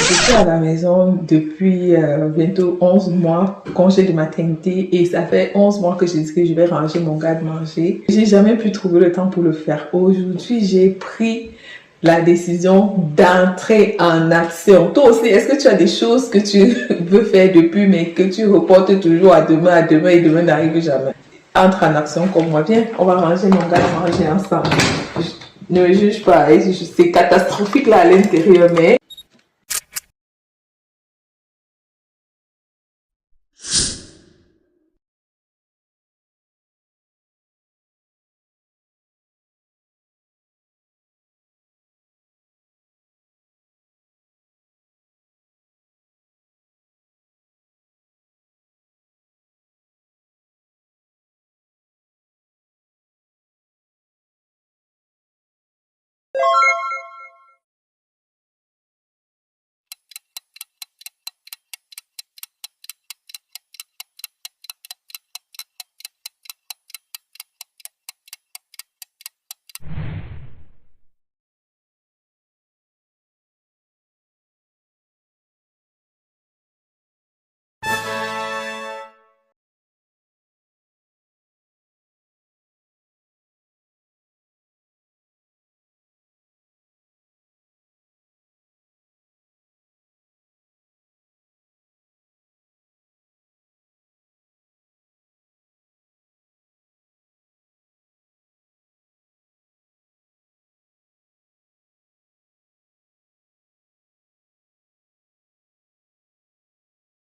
je suis à la maison depuis bientôt 11 mois, congé de maternité, et ça fait 11 mois que je dis que je vais ranger mon garde-manger. J'ai jamais pu trouver le temps pour le faire. Aujourd'hui, j'ai pris la décision d'entrer en action. Toi aussi, est-ce que tu as des choses que tu veux faire depuis, mais que tu reportes toujours à demain, et demain n'arrive jamais? Entre en action comme moi. Viens, on va ranger mon garde-manger ensemble. Ne me juge pas, c'est catastrophique là à l'intérieur, mais